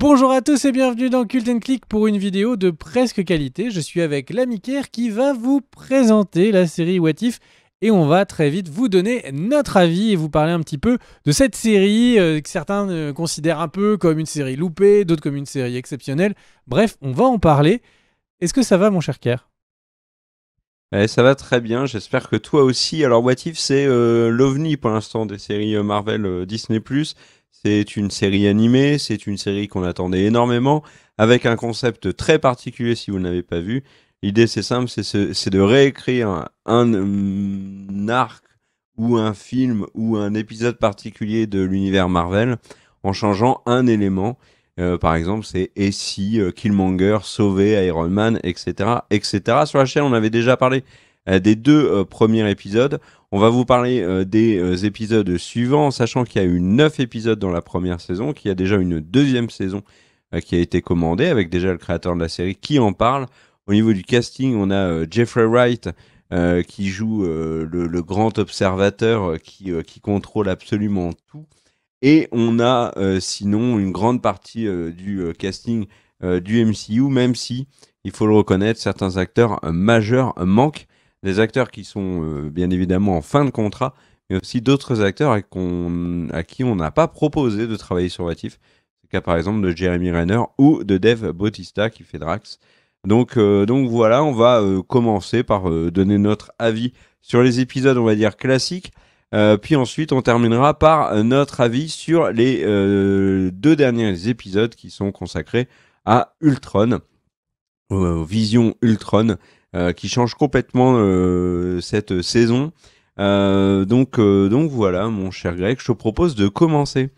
Bonjour à tous et bienvenue dans Cult & Click pour une vidéo de presque qualité. Je suis avec l'ami Kerr qui va vous présenter la série What If et on va très vite vous donner notre avis et vous parler un petit peu de cette série que certains considèrent un peu comme une série loupée, d'autres comme une série exceptionnelle. Bref, on va en parler. Est-ce que ça va mon cher Kerr ? Ça va très bien, j'espère que toi aussi. Alors What If, c'est l'ovni pour l'instant des séries Marvel Disney+. C'est une série animée, c'est une série qu'on attendait énormément, avec un concept très particulier si vous ne l'avez pas vu. L'idée c'est simple, c'est de réécrire un arc ou un film ou un épisode particulier de l'univers Marvel en changeant un élément. Par exemple, c'est et si Killmonger sauvait Iron Man, etc., etc. Sur la chaîne, on avait déjà parlé des deux premiers épisodes. On va vous parler des épisodes suivants, sachant qu'il y a eu 9 épisodes dans la première saison, qu'il y a déjà une deuxième saison qui a été commandée, avec déjà le créateur de la série qui en parle. Au niveau du casting, on a Jeffrey Wright qui joue le grand observateur qui contrôle absolument tout. Et on a sinon une grande partie du casting du MCU, même si, il faut le reconnaître, certains acteurs majeurs manquent. Des acteurs qui sont bien évidemment en fin de contrat, mais aussi d'autres acteurs à qui on n'a pas proposé de travailler sur What If. C'est le cas par exemple de Jeremy Renner ou de Dave Bautista qui fait Drax. Donc voilà, on va commencer par donner notre avis sur les épisodes, on va dire, classiques. Puis ensuite, on terminera par notre avis sur les deux derniers épisodes qui sont consacrés à Ultron, Vision Ultron, qui change complètement cette saison. Donc voilà, mon cher Greg, je te propose de commencer.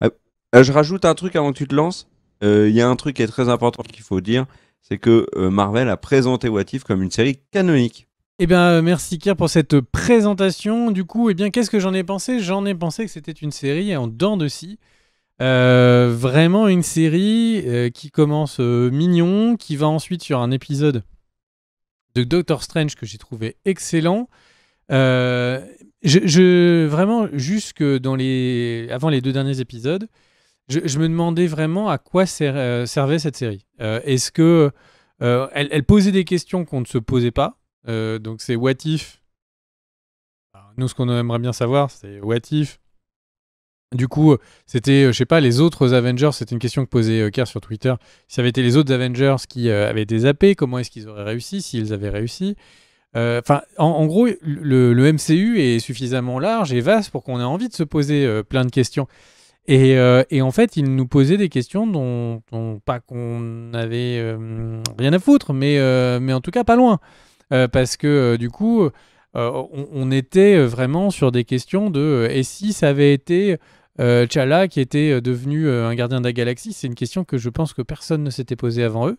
Je rajoute un truc avant que tu te lances. Il y a un truc qui est très important qu'il faut dire, c'est que Marvel a présenté What If comme une série canonique. Eh bien, merci Kerr pour cette présentation. Du coup, qu'est-ce que j'en ai pensé ? J'en ai pensé que c'était une série en dents de scie. Vraiment une série qui commence mignon, qui va ensuite sur un épisode de Doctor Strange que j'ai trouvé excellent. Vraiment, jusque avant les deux derniers épisodes, je me demandais vraiment à quoi servait cette série. Est-ce que elle posait des questions qu'on ne se posait pas ? Donc c'est What If. Alors, nous, ce qu'on aimerait bien savoir, c'est What If. Du coup, c'était, je sais pas, les autres Avengers, c'était une question que posait Kerr sur Twitter. Si ça avait été les autres Avengers qui avaient été zappés, comment est-ce qu'ils auraient réussi, s'ils avaient réussi. En gros, le MCU est suffisamment large et vaste pour qu'on ait envie de se poser plein de questions. Et en fait, il nous posait des questions dont pas qu'on avait rien à foutre, mais en tout cas pas loin. Parce que du coup, on était vraiment sur des questions de et si ça avait été T'Challa qui était devenu un gardien de la galaxie. C'est une question que je pense que personne ne s'était posée avant eux.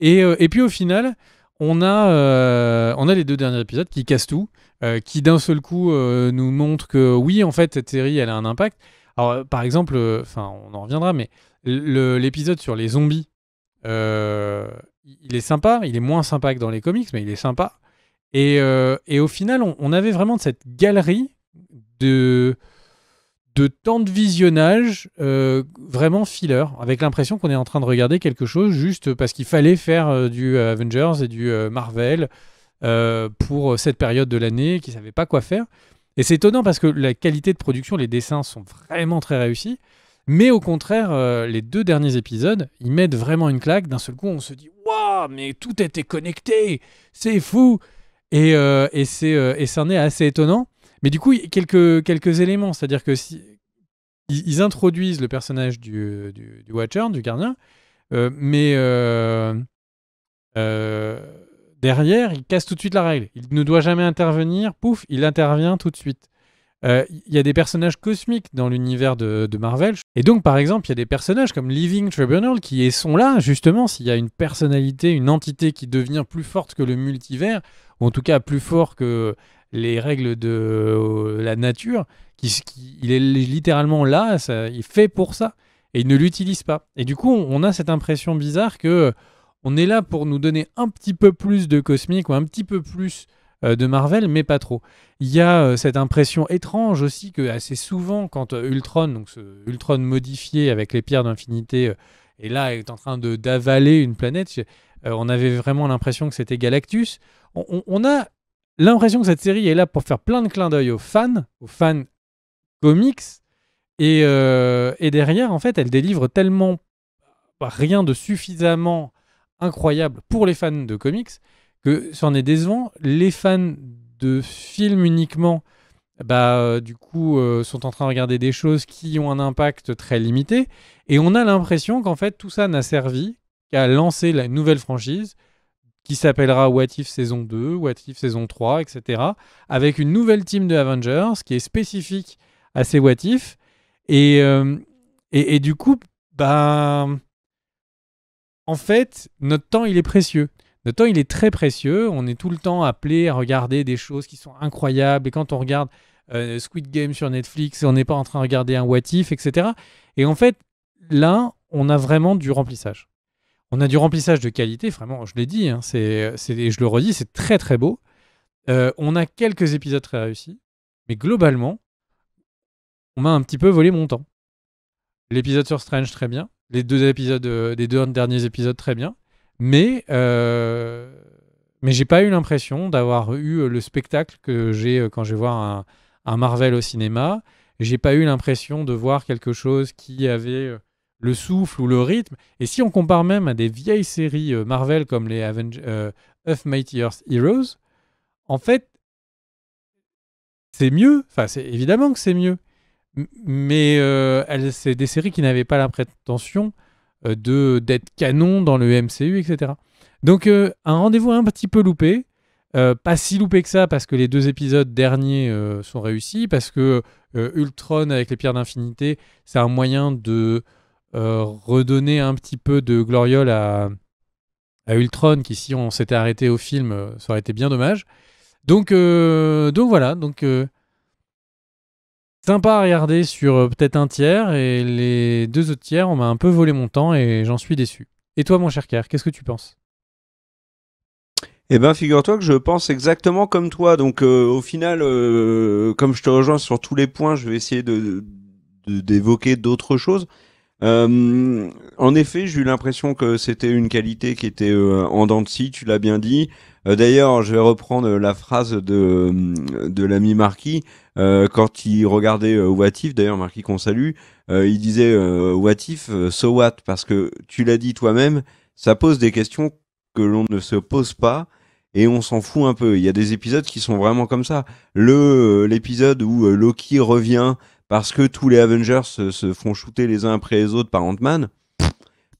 Et puis au final, on a les deux derniers épisodes qui cassent tout, qui d'un seul coup nous montrent que oui, en fait, cette série, elle a un impact. Alors, par exemple, on en reviendra, mais l'épisode sur les zombies, il est sympa, il est moins sympa que dans les comics, mais il est sympa. Et au final, on avait vraiment cette galerie de temps de visionnage vraiment filler, avec l'impression qu'on est en train de regarder quelque chose juste parce qu'il fallait faire du Avengers et du Marvel pour cette période de l'année, qui ne savaient pas quoi faire. Et c'est étonnant parce que la qualité de production, les dessins sont vraiment très réussis. Mais au contraire, les deux derniers épisodes, ils mettent vraiment une claque. D'un seul coup, on se dit « Waouh, mais tout était connecté, c'est fou !» Et c'en est assez étonnant. Mais du coup, quelques éléments. C'est-à-dire que ils introduisent le personnage du Watcher, du gardien, mais derrière, il casse tout de suite la règle. Il ne doit jamais intervenir. Pouf, il intervient tout de suite. Il y a des personnages cosmiques dans l'univers de Marvel. Et donc, par exemple, il y a des personnages comme Living Tribunal qui sont là, justement, s'il y a une personnalité, une entité qui devient plus forte que le multivers, ou en tout cas plus fort que les règles de la nature, il est littéralement là, il fait pour ça, et il ne l'utilise pas. Et du coup, on a cette impression bizarre que on est là pour nous donner un petit peu plus de cosmique, ou un petit peu plus de Marvel, mais pas trop. Il y a cette impression étrange aussi que assez souvent, quand Ultron, donc ce Ultron modifié avec les pierres d'infinité, et là est en train d'avaler une planète, on avait vraiment l'impression que c'était Galactus. On a l'impression que cette série est là pour faire plein de clins d'œil aux fans comics, et derrière, en fait, elle délivre tellement rien de suffisamment incroyable pour les fans de comics que c'en est décevant. Les fans de films uniquement, du coup, sont en train de regarder des choses qui ont un impact très limité. Et on a l'impression qu'en fait, tout ça n'a servi qu'à lancer la nouvelle franchise qui s'appellera What If saison 2, What If saison 3, etc. Avec une nouvelle team de Avengers qui est spécifique à ces What If. Et du coup, en fait, notre temps, il est précieux. Notre temps, il est très précieux. On est tout le temps appelé à regarder des choses qui sont incroyables. Et quand on regarde Squid Game sur Netflix, on n'est pas en train de regarder un What If, etc. Et en fait, là, on a vraiment du remplissage. On a du remplissage de qualité, vraiment, je l'ai dit, hein, et je le redis, c'est très très beau. On a quelques épisodes très réussis, mais globalement, on m'a un petit peu volé mon temps. L'épisode sur Strange, très bien. Les deux derniers épisodes, très bien. Mais j'ai pas eu l'impression d'avoir eu le spectacle que j'ai quand je vais voir un Marvel au cinéma. J'ai pas eu l'impression de voir quelque chose qui avait le souffle ou le rythme. Et si on compare même à des vieilles séries Marvel comme les Of Mighty Earth Heroes, en fait, c'est mieux. Enfin, évidemment que c'est mieux. Mais c'est des séries qui n'avaient pas la prétention d'être canon dans le MCU, etc. Donc un rendez-vous un petit peu loupé. Pas si loupé que ça parce que les 2 épisodes derniers sont réussis, parce que Ultron avec les pierres d'infinité, c'est un moyen de redonner un petit peu de gloriole à Ultron, qui si on s'était arrêté au film, ça aurait été bien dommage. Donc voilà, sympa à regarder sur peut-être un tiers, et les 2 autres tiers, on m'a un peu volé mon temps et j'en suis déçu. Et toi, mon cher Kerr, qu'est-ce que tu penses ? Eh ben, figure-toi que je pense exactement comme toi. Donc, au final, comme je te rejoins sur tous les points, je vais essayer d'évoquer d'autres choses. En effet, j'ai eu l'impression que c'était une qualité qui était en dents de scie, tu l'as bien dit. D'ailleurs, je vais reprendre la phrase de l'ami Marquis quand il regardait What If, d'ailleurs Marquis qu'on salue, il disait What If, so what, parce que tu l'as dit toi-même, ça pose des questions que l'on ne se pose pas et on s'en fout un peu. Il y a des épisodes qui sont vraiment comme ça. L'épisode où Loki revient parce que tous les Avengers se font shooter les uns après les autres par Ant-Man,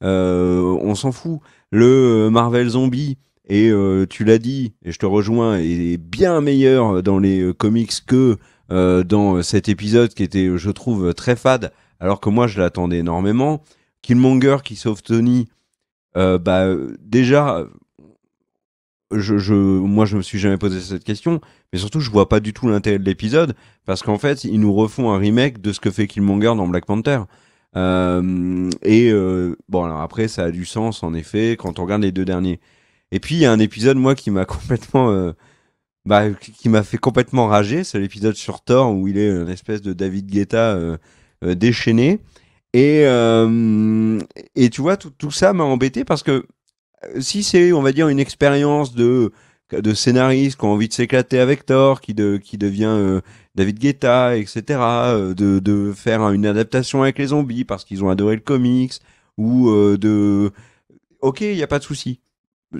on s'en fout. Le Marvel Zombie, et tu l'as dit, et je te rejoins, est bien meilleur dans les comics que dans cet épisode qui était, je trouve, très fade, alors que moi je l'attendais énormément. Killmonger qui sauve Tony, déjà, moi je me suis jamais posé cette question, mais surtout je vois pas du tout l'intérêt de l'épisode, parce qu'en fait ils nous refont un remake de ce que fait Killmonger dans Black Panther. Bon, alors après ça a du sens en effet quand on regarde les 2 derniers. Et puis il y a un épisode moi qui m'a complètement qui m'a fait complètement rager, c'est l'épisode sur Thor où il est une espèce de David Guetta déchaîné, et tu vois tout ça m'a embêté parce que si c'est, on va dire, une expérience de scénariste qui a envie de s'éclater avec Thor, qui devient David Guetta, etc., de faire une adaptation avec les zombies parce qu'ils ont adoré le comics, ou Ok, il n'y a pas de souci.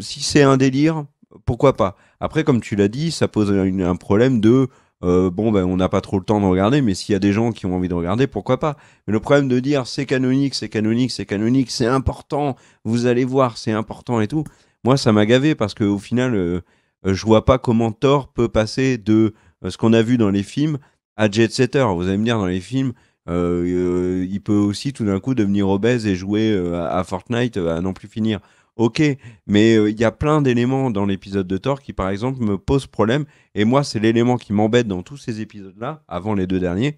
Si c'est un délire, pourquoi pas. Après, comme tu l'as dit, ça pose un problème de on n'a pas trop le temps de regarder, mais s'il y a des gens qui ont envie de regarder, pourquoi pas. Mais le problème de dire c'est canonique, c'est canonique, c'est canonique, c'est important, vous allez voir, c'est important et tout, moi ça m'a gavé parce qu'au final, je vois pas comment Thor peut passer de ce qu'on a vu dans les films à Jet Setter. Vous allez me dire, dans les films, il peut aussi tout d'un coup devenir obèse et jouer à Fortnite à n'en plus finir. Ok, mais il y a plein d'éléments dans l'épisode de Thor qui, par exemple, me posent problème. Et moi, c'est l'élément qui m'embête dans tous ces épisodes-là, avant les 2 derniers,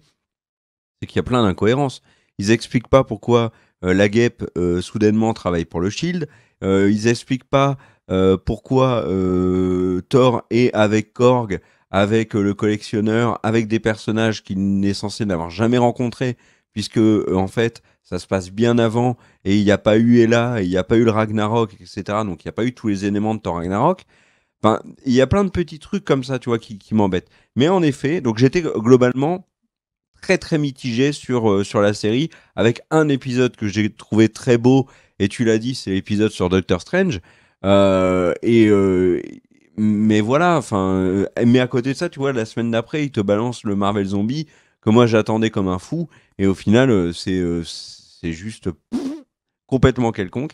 c'est qu'il y a plein d'incohérences. Ils expliquent pas pourquoi la guêpe soudainement travaille pour le Shield. Ils expliquent pas pourquoi Thor est avec Korg, avec le collectionneur, avec des personnages qu'il n'est censé n'avoir jamais rencontrés, puisque en fait ça se passe bien avant et il n'y a pas eu Hela, il n'y a pas eu le Ragnarok, etc. Donc il n'y a pas eu tous les éléments de Thor Ragnarok. Enfin, il y a plein de petits trucs comme ça, tu vois, qui m'embêtent. Mais en effet, donc j'étais globalement très très mitigé sur la série, avec un épisode que j'ai trouvé très beau, et tu l'as dit, c'est l'épisode sur Doctor Strange. Mais voilà, enfin, mais à côté de ça, tu vois, la semaine d'après, il te balance le Marvel Zombie que moi j'attendais comme un fou, et au final, c'est juste complètement quelconque.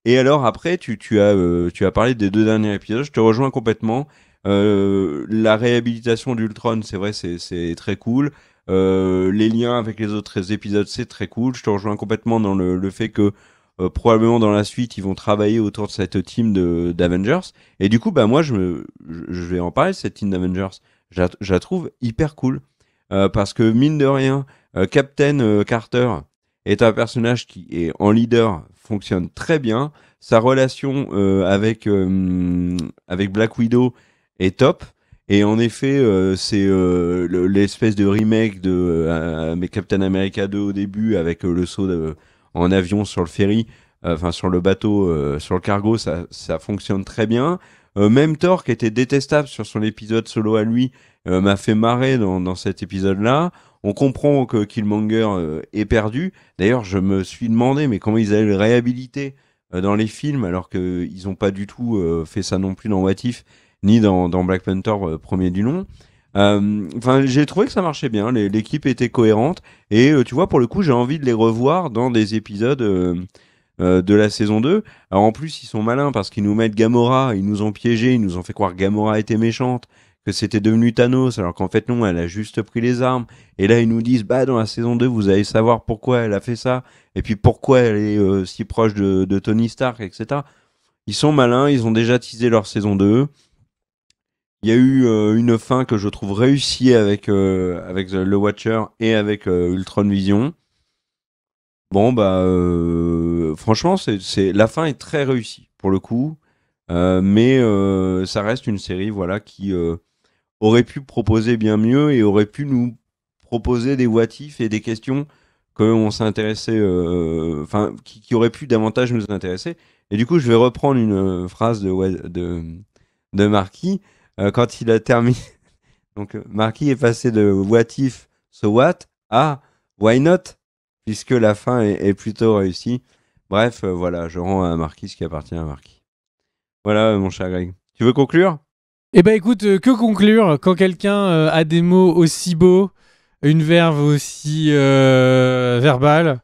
Et alors après, tu as parlé des 2 derniers épisodes, je te rejoins complètement. La réhabilitation d'Ultron, c'est vrai, c'est très cool. Les liens avec les autres épisodes, c'est très cool. Je te rejoins complètement dans le fait que probablement dans la suite, ils vont travailler autour de cette team d'Avengers. Et du coup, bah moi, je vais en parler de cette team d'Avengers. Je la trouve hyper cool. Parce que mine de rien, Captain Carter est un personnage qui est en leader, fonctionne très bien. Sa relation avec Black Widow est top. Et en effet, c'est l'espèce de remake de Captain America 2 au début, avec le saut en avion sur le ferry, enfin sur le bateau, sur le cargo, ça fonctionne très bien. Même Thor, qui était détestable sur son épisode solo à lui, m'a fait marrer dans cet épisode-là. On comprend que Killmonger est perdu. D'ailleurs, je me suis demandé, mais comment ils allaient le réhabiliter dans les films, alors qu'ils n'ont pas du tout fait ça non plus dans What If, ni dans Black Panther premier du nom. Enfin, j'ai trouvé que ça marchait bien, l'équipe était cohérente, et tu vois, pour le coup, j'ai envie de les revoir dans des épisodes de la saison 2. Alors en plus, ils sont malins parce qu'ils nous mettent Gamora, ils nous ont piégés, ils nous ont fait croire que Gamora était méchante, que c'était devenu Thanos, alors qu'en fait non, elle a juste pris les armes. Et là, ils nous disent, bah dans la saison 2, vous allez savoir pourquoi elle a fait ça, et puis pourquoi elle est si proche de Tony Stark, etc. Ils sont malins, ils ont déjà teasé leur saison 2. Il y a eu une fin que je trouve réussie avec le Watcher et avec Ultron Vision. Bon, bah, franchement, la fin est très réussie pour le coup, mais ça reste une série, voilà, qui aurait pu proposer bien mieux et aurait pu nous proposer des what if et des questions qu'on s'intéressait, enfin, qui auraient pu davantage nous intéresser. Et du coup, je vais reprendre une phrase de Marquis quand il a terminé. Donc, Marquis est passé de what if, so what, à why not, puisque la fin est plutôt réussie. Bref, voilà, je rends à Marquis ce qui appartient à Marquis. Voilà, mon cher Greg. Tu veux conclure ? Eh ben écoute, que conclure quand quelqu'un a des mots aussi beaux, une verve aussi verbale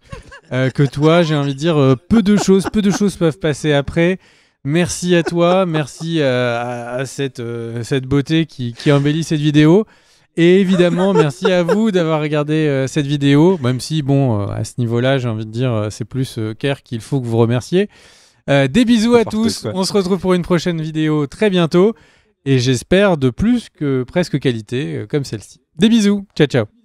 que toi, j'ai envie de dire, peu de choses peuvent passer après. Merci à toi, merci à cette beauté qui embellit cette vidéo. Et évidemment, merci à vous d'avoir regardé cette vidéo, même si, bon, à ce niveau-là, j'ai envie de dire, c'est plus Kerr qu'il faut que vous remerciez. Des bisous à tous, on se retrouve pour une prochaine vidéo très bientôt, et j'espère de plus que presque qualité, comme celle-ci. Des bisous, ciao ciao.